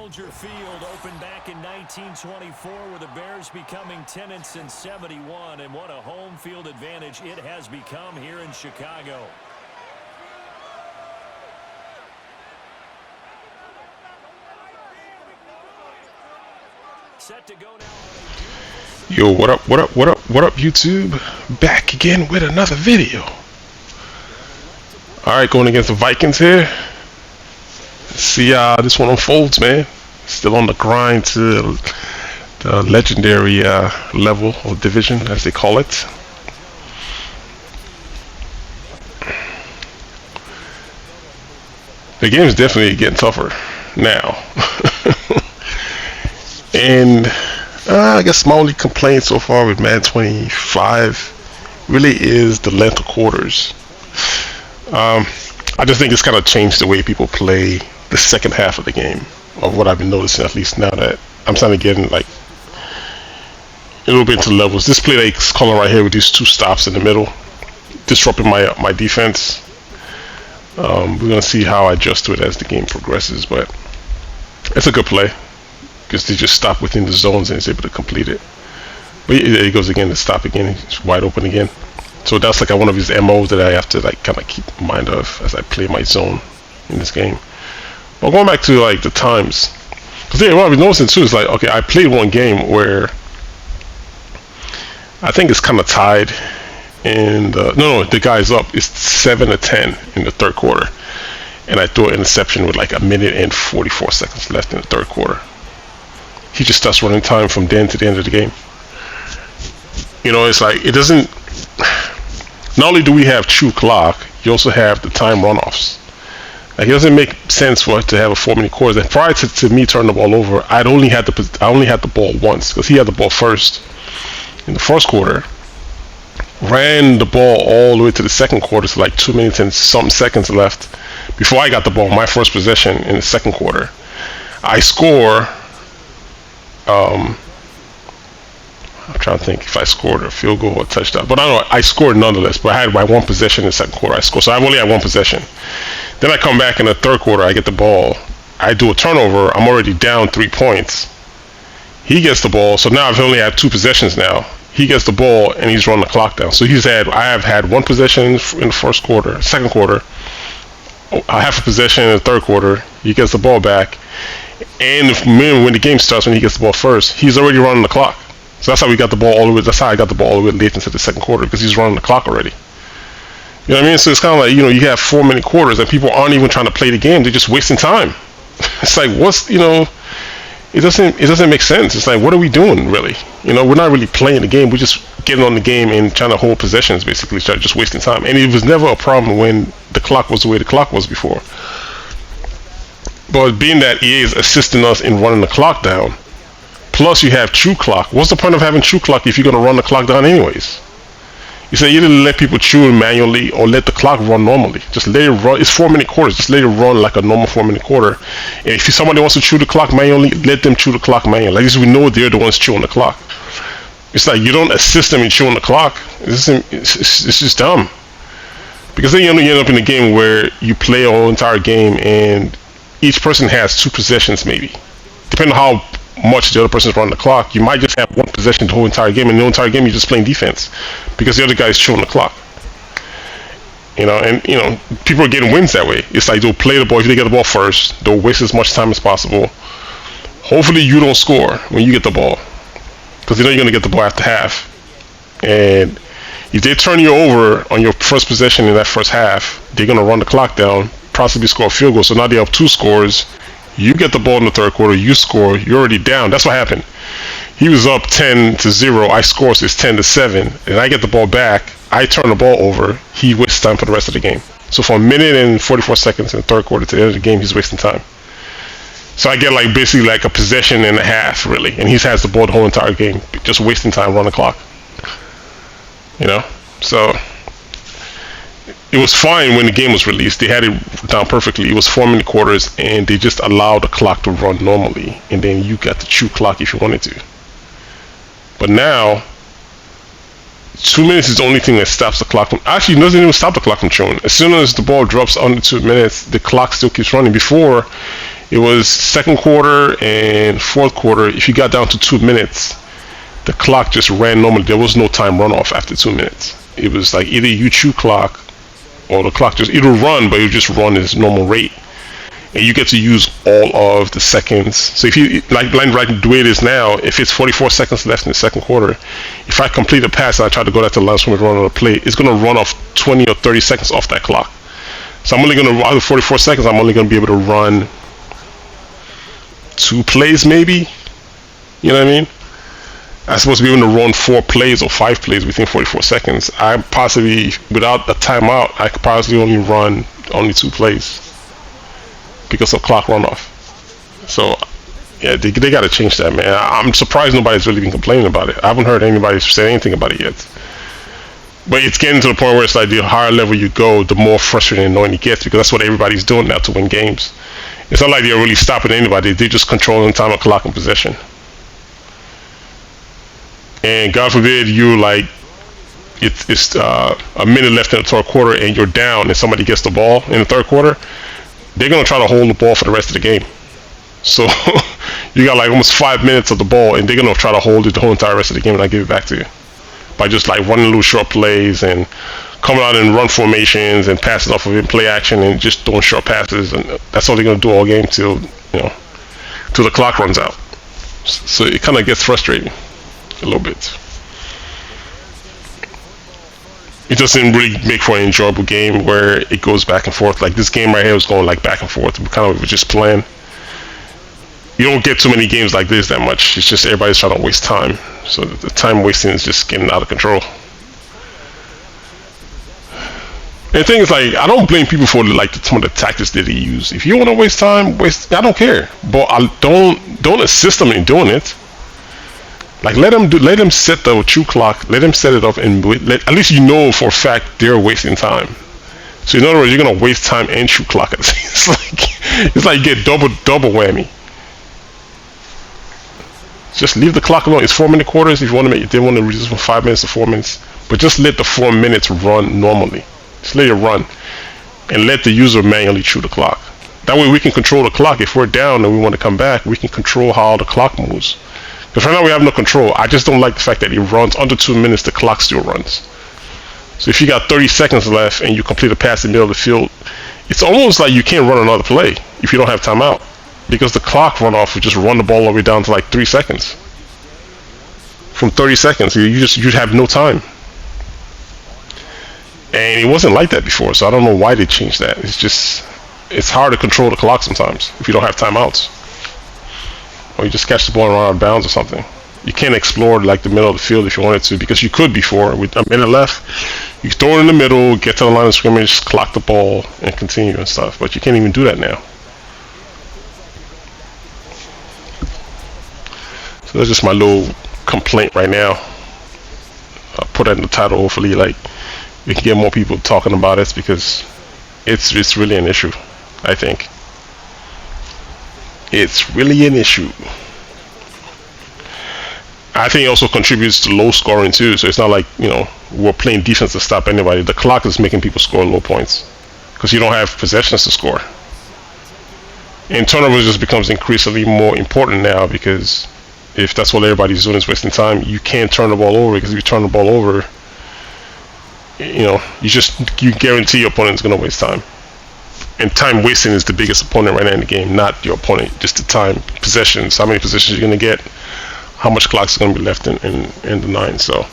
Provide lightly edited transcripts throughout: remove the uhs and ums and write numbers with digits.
Soldier Field opened back in 1924 with the Bears becoming tenants in 71, and what a home field advantage it has become here in Chicago. Set to go now. Yo, what up, YouTube? Back again with another video. Alright, going against the Vikings here. Let's see how this one unfolds, man. Still on the grind to the legendary level or division, as they call it. The game is definitely getting tougher now. And I guess my only complaint so far with Madden 25 really is the length of quarters. I just think it's kind of changed the way people play the second half of the game, of what I've been noticing, at least now that I'm starting to get in, like, a little bit into the levels. This play that's calling right here with these two stops in the middle, disrupting my defense. We're gonna see how I adjust to it as the game progresses, but it's a good play because they just stop within the zones and is able to complete it. But there he goes again, to stop again. It's wide open again. So that's like one of his MOs that I have to like kind of keep in mind of as I play my zone in this game. But going back to like the times, because what I've been noticing too is like, okay, I played one game where I think it's kind of tied, and the guy's up. It's 7-10 in the third quarter, and I threw an interception with like 1 minute and 44 seconds left in the third quarter. He just starts running time from then to the end of the game. You know, it's like it doesn't. Not only do we have true clock, you also have the time runoffs. Like, it doesn't make sense for us to have a 4-minute quarter. And prior to me turning the ball over, I only had the ball once, because he had the ball first in the first quarter. Ran the ball all the way to the second quarter, so like 2 minutes and some seconds left before I got the ball. My first possession in the second quarter, I score. I'm trying to think if I scored a field goal or a touchdown, but I don't know. I scored nonetheless. But I had my one possession in the second quarter. I scored, so I only had one possession. Then I come back in the third quarter. I get the ball. I do a turnover. I'm already down 3 points. He gets the ball, so now I've only had 2 possessions now. He gets the ball and he's running the clock down. So I have had one possession in the first quarter, second quarter, a half a possession in the third quarter. He gets the ball back, and when the game starts, when he gets the ball first, he's already running the clock. So that's how we got the ball all the way. That's how I got the ball all the way late into the second quarter, because he's running the clock already. You know what I mean? So it's kind of like, you have 4-minute quarters and people aren't even trying to play the game. They're just wasting time. It's like, it doesn't make sense. It's like, what are we doing really? We're not really playing the game. We're just getting on the game and trying to hold possessions, basically, just wasting time. And it was never a problem when the clock was the way the clock was before. But being that EA is assisting us in running the clock down, plus you have true clock. What's the point of having true clock if you're going to run the clock down anyways? You say either let people chew manually or let the clock run normally. Just let it run. It's 4-minute quarters. Just let it run like a normal 4-minute quarter. And if somebody wants to chew the clock manually, let them chew the clock manually. Like this, we know they're the ones chewing the clock. It's like you don't assist them in chewing the clock. It's just dumb. Because then you end up in a game where you play a whole entire game and each person has 2 possessions maybe. Depending on how much the other person's running the clock, you might just have one possession the whole entire game, and the whole entire game you're just playing defense because the other guy is chewing the clock. And people are getting wins that way. It's like they'll play the ball. If they get the ball first, they'll waste as much time as possible. Hopefully you don't score when you get the ball, because you're going to get the ball after half. And if they turn you over on your first possession in that first half, they're going to run the clock down, possibly score a field goal. So now they have 2 scores. You get the ball in the third quarter, you score, you're already down. That's what happened. He was up 10-0. I score, so it's 10-7, and I get the ball back. I turn the ball over. He wastes time for the rest of the game. So for 1 minute and 44 seconds in the third quarter to the end of the game, he's wasting time. So I get like basically like a possession and a half, really, and he has the ball the whole entire game, just wasting time, running the clock. So it was fine when the game was released. They had it down perfectly. It was 4-minute quarters, and they just allowed the clock to run normally, and then you got the true clock if you wanted to. But now, 2 minutes is the only thing that stops the clock from. Actually, it doesn't even stop the clock from chewing. As soon as the ball drops under 2 minutes, the clock still keeps running. Before, It was second quarter and fourth quarter. If you got down to 2 minutes, the clock just ran normally. There was no time runoff after 2 minutes. It was like either you chew clock or the clock just, it'll run, but it'll just run its normal rate. And you get to use all of the seconds. So if you, like the way it is now, if it's 44 seconds left in the second quarter, if I complete a pass and I try to go down to the line scrimmage run on a play, it's going to run off 20 or 30 seconds off that clock. So I'm only going to, out of 44 seconds, I'm only going to be able to run 2 plays maybe. You know what I mean? I'm supposed to be able to run 4 plays or 5 plays within 44 seconds. I possibly, without a timeout, I could possibly only run 2 plays because of clock runoff. So yeah, they got to change that, man. I'm surprised nobody's really been complaining about it. I haven't heard anybody say anything about it yet. But it's getting to the point where it's like the higher level you go, the more frustrating and annoying it gets, because that's what everybody's doing now to win games. It's not like they're really stopping anybody. They're just controlling time of clock and possession. And God forbid you like it's a minute left in the third quarter and you're down and somebody gets the ball in the third quarter, they're gonna try to hold the ball for the rest of the game. So you got like almost 5 minutes of the ball and they're gonna try to hold it the whole entire rest of the game and I give it back to you by just like running little short plays and coming out in run formations and passing off of it in play action and just throwing short passes, and that's all they're gonna do all game till the clock runs out. So it kind of gets frustrating a little bit. It doesn't really make for an enjoyable game where it goes back and forth. Like this game right here was going like back and forth. We kind of were just playing. You don't get too many games like this that much. It's just everybody's trying to waste time. So the time wasting is just getting out of control. And the thing is, like, I don't blame people for like some of the tactics that they use. If you want to waste time, I don't care. But I don't assist them in doing it. Like let them set the true clock, let them set it up, and at least you know for a fact they're wasting time. So in other words, you're gonna waste time and true clock at the same. It's like you get double whammy. Just leave the clock alone. It's 4-minute quarters. If you want to they want to reduce from 5 minutes to 4 minutes, but just let the 4 minutes run normally. Just let it run, and let the user manually chew the clock. That way we can control the clock. If we're down and we want to come back, we can control how the clock moves. Because right now we have no control. I just don't like the fact that it runs under 2 minutes, the clock still runs. So if you got 30 seconds left and you complete a pass in the middle of the field, it's almost like you can't run another play if you don't have timeout. Because the clock runoff would just run the ball all the way down to like 3 seconds. From 30 seconds, you'd have no time. And it wasn't like that before, so I don't know why they changed that. It's hard to control the clock sometimes if you don't have timeouts. Or you just catch the ball and run out of bounds or something. You can't explore like the middle of the field if you wanted to, because you could before. With a minute left, you throw it in the middle, get to the line of scrimmage, clock the ball, and continue and stuff. But you can't even do that now. So that's just my little complaint right now. I'll put that in the title. Hopefully, like we can get more people talking about it, because it's really an issue. I think. It's really an issue. I think it also contributes to low scoring too. So it's not like, we're playing defense to stop anybody. The clock is making people score low points because you don't have possessions to score. And turnovers just becomes increasingly more important now, because if that's what everybody's doing is wasting time, you can't turn the ball over, because if you turn the ball over, you guarantee your opponent's going to waste time. And time wasting is the biggest opponent right now in the game, not your opponent, just the time, possessions, how many possessions you're going to get, how much clock's going to be left in the 9. So,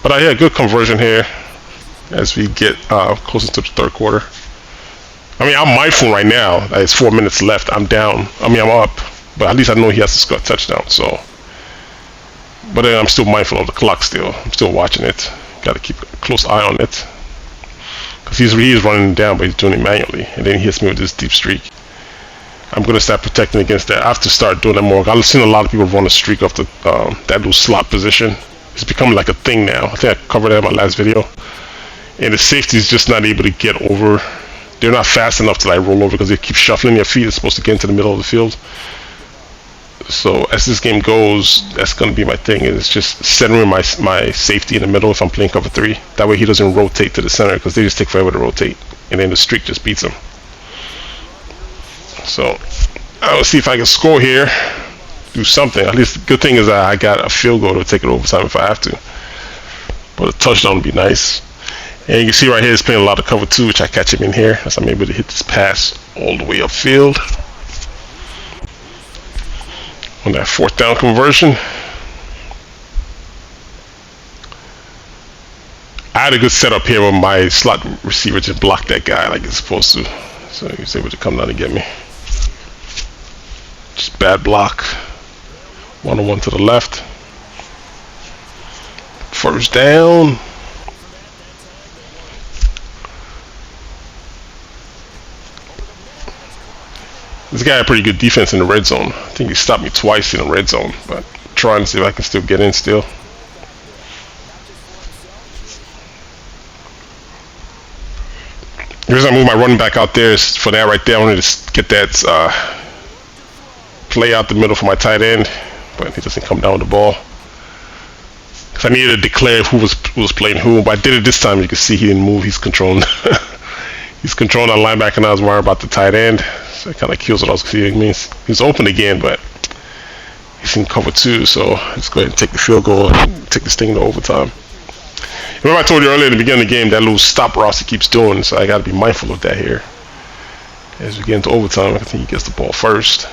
but I had good conversion here as we get closer to the third quarter. I mean, I'm mindful right now that it's 4 minutes left. I'm down. I mean, I'm up, but at least I know he has to score a touchdown. So, but then I'm still mindful of the clock still. I'm still watching it. Got to keep a close eye on it. Because he's running down, but he's doing it manually. And then he hits me with this deep streak. I'm going to start protecting against that. I have to start doing that more. I've seen a lot of people run a streak off that little slot position. It's become like a thing now. I think I covered that in my last video. And the safety is just not able to get over. They're not fast enough to like roll over, because they keep shuffling their feet. It's supposed to get into the middle of the field. So as this game goes, that's going to be my thing. It's just centering my safety in the middle if I'm playing cover 3. That way he doesn't rotate to the center, because they just take forever to rotate, and then the streak just beats him. So I'll see if I can score here. Do something. At least the good thing is that I got a field goal to take it overtime if I have to. But a touchdown would be nice. And you can see right here, he's playing a lot of cover 2, which I catch him in here as I'm able to hit this pass all the way upfield. On that 4th down conversion. I had a good setup here where my slot receiver just blocked that guy like it's supposed to. So he was able to come down and get me. Just bad block. 1-on-1 to the left. 1st down. This guy had pretty good defense in the red zone. I think he stopped me twice in the red zone, but I'm trying to see if I can still get in still. The reason I move my running back out there is for that right there. I wanted to get that play out the middle for my tight end, but he doesn't come down with the ball. Because I needed to declare who was playing who, but I did it this time. You can see he didn't move. He's controlling. He's controlling that linebacker, and I was worried about the tight end. So it kind of kills what I was seeing. He's open again, but he's in cover 2. So let's go ahead and take the field goal and take this thing to overtime. Remember I told you earlier in the beginning of the game that little stop routes he keeps doing, so I got to be mindful of that here. As we get into overtime, I think he gets the ball first.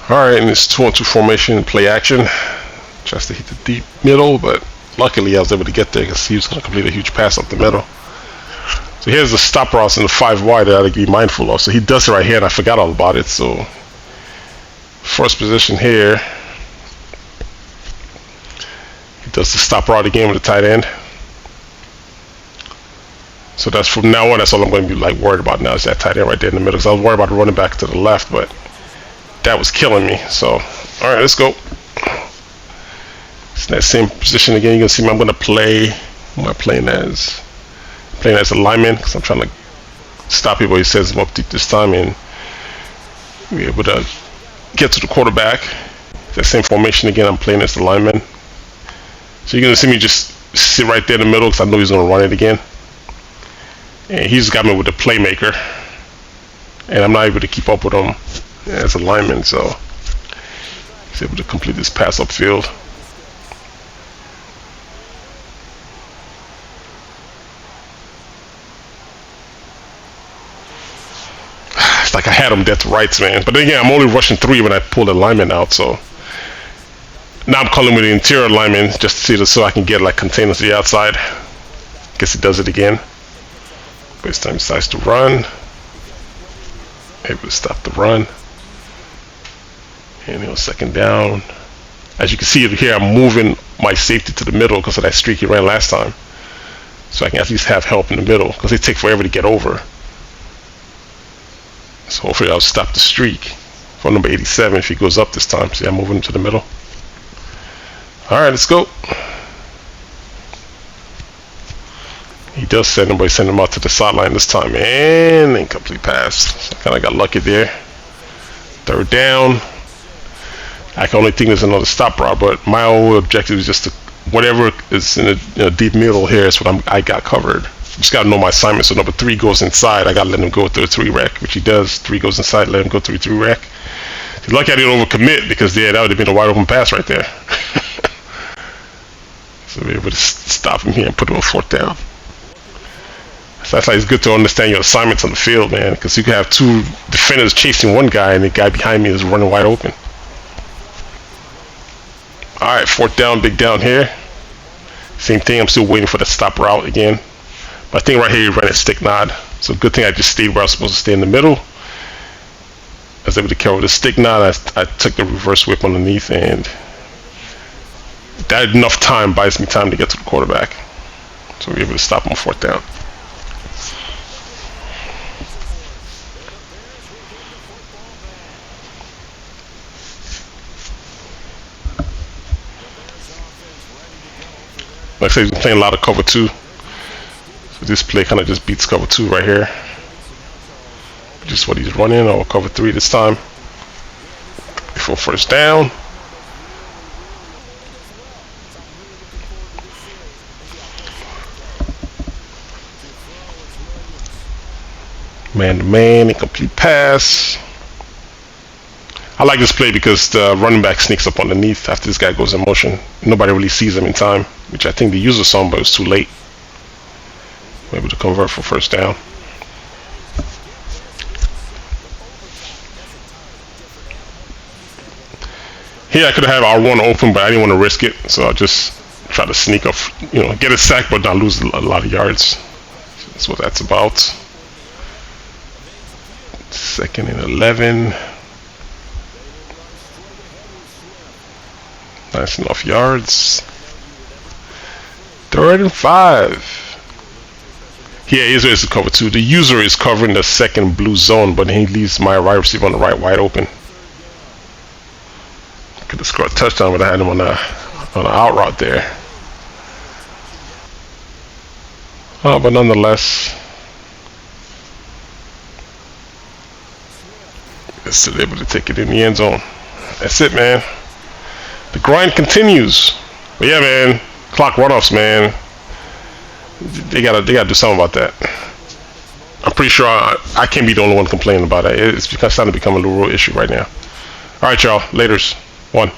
Alright, and it's 2-on-2 formation, play action. Tries to hit the deep middle, but luckily I was able to get there because he was going to complete a huge pass up the middle. So here's the stop routes in the 5 wide that I got to be mindful of. So he does it right here, and I forgot all about it. So first position here, he does the stop route again with the tight end. So that's from now on, that's all I'm going to be like worried about now is that tight end right there in the middle. Because I was worried about the running back to the left, but that was killing me. So, all right, let's go. It's in that same position again. You can see me. I'm going to play. Who am I playing as? Playing as a lineman because I'm trying to stop people. He says I'm up deep this time and be able to get to the quarterback. That same formation again. I'm playing as the lineman. So you're going to see me just sit right there in the middle because I know he's going to run it again. And he's got me with the playmaker, and I'm not able to keep up with him as a lineman, so he's able to complete this pass upfield. It's like I had him dead to rights, man. But then again, I'm only rushing 3 when I pull the lineman out, so now I'm calling with the interior lineman just to see this so I can get like containers to the outside. Guess he does it again. But this time he decides to run. Able to stop the run. And 2nd down. As you can see here, I'm moving my safety to the middle because of that streak he ran last time. So I can at least have help in the middle because they take forever to get over. So hopefully I'll stop the streak for number 87 if he goes up this time. See, I'm moving him to the middle. Alright, let's go. He does send him, but he sent him out to the sideline this time. And incomplete pass. So I kind of got lucky there. 3rd down. I can only think there's another stop route, but my only objective is just to whatever is in the deep middle here is what I got covered. Just got to know my assignment. So number 3 goes inside. I got to let him go through a 3 rec, which he does. 3 goes inside, let him go through a 3 rec. He's lucky I didn't overcommit because that would have been a wide open pass right there. So we're able to stop him here and put him on 4th down. So that's why it's good to understand your assignments on the field, man, because you can have 2 defenders chasing one guy and the guy behind me is running wide open. Alright, 4th down, big down here. Same thing, I'm still waiting for the stop route again. But I think right here he ran a stick nod. So good thing I just stayed where I was supposed to stay in the middle. I was able to carry the stick nod. I took the reverse whip underneath, and that enough time buys me time to get to the quarterback. So we're able to stop him on 4th down. Like I said, he's playing a lot of cover 2. So this play kind of just beats cover 2 right here. Just what he's running, or cover 3 this time. Before first down. Man-to-man, incomplete pass. I like this play because the running back sneaks up underneath after this guy goes in motion. Nobody really sees him in time, which I think the user saw him, but it was too late. We're able to convert for first down. Here I could have R1 open, but I didn't want to risk it, so I just try to sneak off, get a sack, but not lose a lot of yards. That's what that's about. 2nd and 11. Nice enough yards. 3rd and 5. Here is cover 2. The user is covering the second blue zone, but he leaves my right receiver on the right wide open. Could have scored a touchdown, but I had him on the out route there. But nonetheless, they're still able to take it in the end zone. That's it, man. The grind continues. But yeah, man, clock runoffs, man. They gotta do something about that. I'm pretty sure I can't be the only one complaining about it. It's starting to become a little issue right now. All right, y'all. Laters. 1.